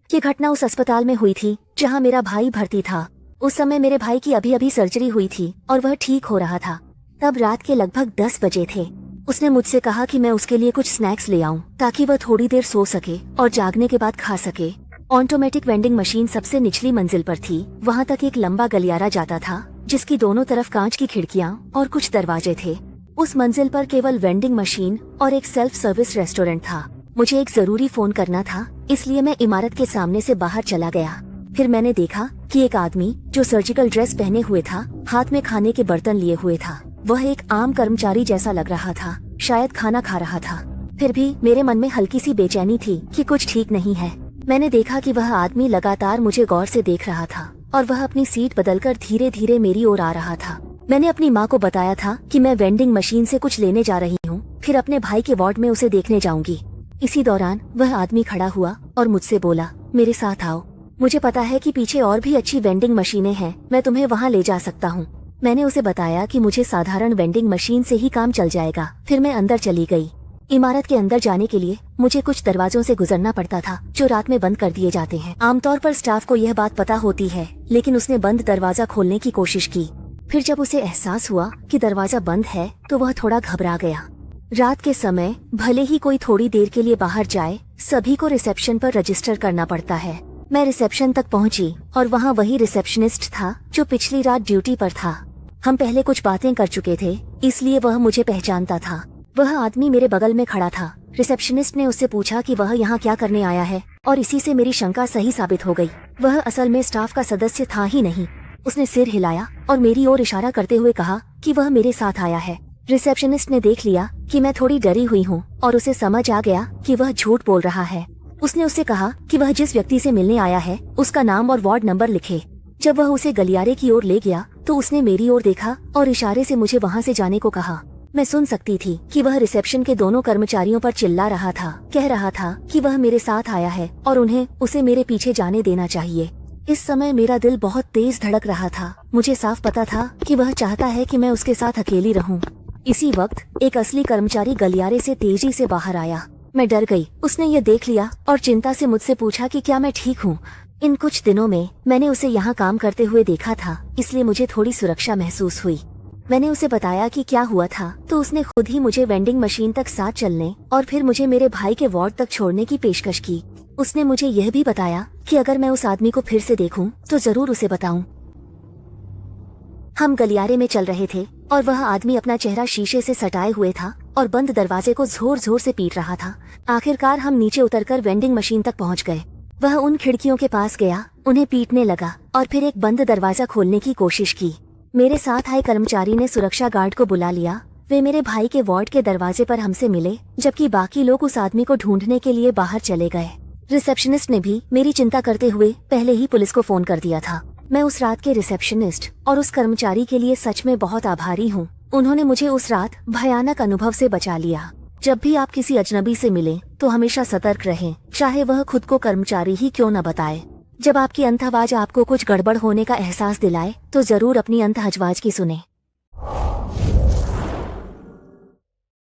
ये घटना उस अस्पताल में हुई थी जहाँ मेरा भाई भर्ती था। उस समय मेरे भाई की अभी अभी सर्जरी हुई थी और वह ठीक हो रहा था। तब रात के लगभग 10 बजे थे। उसने मुझसे कहा कि मैं उसके लिए कुछ स्नैक्स ले आऊं ताकि वह थोड़ी देर सो सके और जागने के बाद खा सके। ऑटोमेटिक वेंडिंग मशीन सबसे निचली मंजिल पर थी। वहाँ तक एक लंबा गलियारा जाता था जिसकी दोनों तरफ कांच की खिड़कियाँ और कुछ दरवाजे थे। उस मंजिल पर केवल वेंडिंग मशीन और एक सेल्फ सर्विस रेस्टोरेंट था। मुझे एक जरूरी फोन करना था, इसलिए मैं इमारत के सामने से बाहर चला गया। फिर मैंने देखा कि एक आदमी जो सर्जिकल ड्रेस पहने हुए था, हाथ में खाने के बर्तन लिए हुए था। वह एक आम कर्मचारी जैसा लग रहा था, शायद खाना खा रहा था। फिर भी मेरे मन में हल्की सी बेचैनी थी कि कुछ ठीक नहीं है। मैंने देखा कि वह आदमी लगातार मुझे गौर से देख रहा था और वह अपनी सीट बदलकर धीरे धीरे मेरी ओर आ रहा था। मैंने अपनी माँ को बताया था कि मैं वेंडिंग मशीन से कुछ लेने जा रही हूँ, फिर अपने भाई के वार्ड में उसे देखने जाऊंगी। इसी दौरान वह आदमी खड़ा हुआ और मुझसे बोला, मेरे साथ आओ। मुझे पता है कि पीछे और भी अच्छी वेंडिंग मशीनें हैं, मैं तुम्हें वहाँ ले जा सकता हूँ। मैंने उसे बताया कि मुझे साधारण वेंडिंग मशीन से ही काम चल जाएगा। फिर मैं अंदर चली गई। इमारत के अंदर जाने के लिए मुझे कुछ दरवाजों से गुजरना पड़ता था जो रात में बंद कर दिए जाते हैं। आमतौर पर स्टाफ को यह बात पता होती है, लेकिन उसने बंद दरवाजा खोलने की कोशिश की। फिर जब उसे एहसास हुआ कि दरवाजा बंद है तो वह थोड़ा घबरा गया। रात के समय भले ही कोई थोड़ी देर के लिए बाहर जाए, सभी को रिसेप्शन पर रजिस्टर करना पड़ता है। मैं रिसेप्शन तक पहुंची और वहां वही रिसेप्शनिस्ट था जो पिछली रात ड्यूटी पर था। हम पहले कुछ बातें कर चुके थे, इसलिए वह मुझे पहचानता था। वह आदमी मेरे बगल में खड़ा था। रिसेप्शनिस्ट ने उससे पूछा कि वह यहाँ क्या करने आया है और इसी से मेरी शंका सही साबित हो गई। वह असल में स्टाफ का सदस्य था ही नहीं। उसने सिर हिलाया और मेरी ओर इशारा करते हुए कहा कि वह मेरे साथ आया है। रिसेप्शनिस्ट ने देख लिया कि मैं थोड़ी डरी हुई हूँ और उसे समझ आ गया कि वह झूठ बोल रहा है। उसने उससे कहा कि वह जिस व्यक्ति से मिलने आया है उसका नाम और वार्ड नंबर लिखे। जब वह उसे गलियारे की ओर ले गया तो उसने मेरी ओर देखा और इशारे से मुझे वहाँ से जाने को कहा। मैं सुन सकती थी कि वह रिसेप्शन के दोनों कर्मचारियों पर चिल्ला रहा था, कह रहा था कि वह मेरे साथ आया है और उन्हें उसे मेरे पीछे जाने देना चाहिए। इस समय मेरा दिल बहुत तेज धड़क रहा था। मुझे साफ पता था कि वह चाहता है कि मैं उसके साथ अकेली रहूं। इसी वक्त एक असली कर्मचारी गलियारे से तेजी से बाहर आया। मैं डर गई। उसने ये देख लिया और चिंता से मुझसे पूछा कि क्या मैं ठीक हूँ। इन कुछ दिनों में मैंने उसे यहाँ काम करते हुए देखा था, इसलिए मुझे थोड़ी सुरक्षा महसूस हुई। मैंने उसे बताया कि क्या हुआ था, तो उसने खुद ही मुझे वेंडिंग मशीन तक साथ चलने और फिर मुझे मेरे भाई के वार्ड तक छोड़ने की पेशकश की। उसने मुझे यह भी बताया कि अगर मैं उस आदमी को फिर से देखूं तो जरूर उसे बताऊं। हम गलियारे में चल रहे थे और वह आदमी अपना चेहरा शीशे से सटाए हुए था और बंद दरवाजे को जोर जोर से पीट रहा था। आखिरकार हम नीचे उतरकर वेंडिंग मशीन तक पहुंच गए। वह उन खिड़कियों के पास गया, उन्हें पीटने लगा और फिर एक बंद दरवाजा खोलने की कोशिश की। मेरे साथ आए कर्मचारी ने सुरक्षा गार्ड को बुला लिया। वे मेरे भाई के वार्ड के दरवाजे पर हमसे मिले, जबकि बाकी लोग उस आदमी को ढूंढने के लिए बाहर चले गए। रिसेप्शनिस्ट ने भी मेरी चिंता करते हुए पहले ही पुलिस को फोन कर दिया था। मैं उस रात के रिसेप्शनिस्ट और उस कर्मचारी के लिए सच में बहुत आभारी हूँ। उन्होंने मुझे उस रात भयानक अनुभव से बचा लिया। जब भी आप किसी अजनबी से मिलें तो हमेशा सतर्क रहें, चाहे वह खुद को कर्मचारी ही क्यों न बताए। जब आपकी अंतआवाज आपको कुछ गड़बड़ होने का एहसास दिलाए तो जरूर अपनी अंतआवाज की सुने।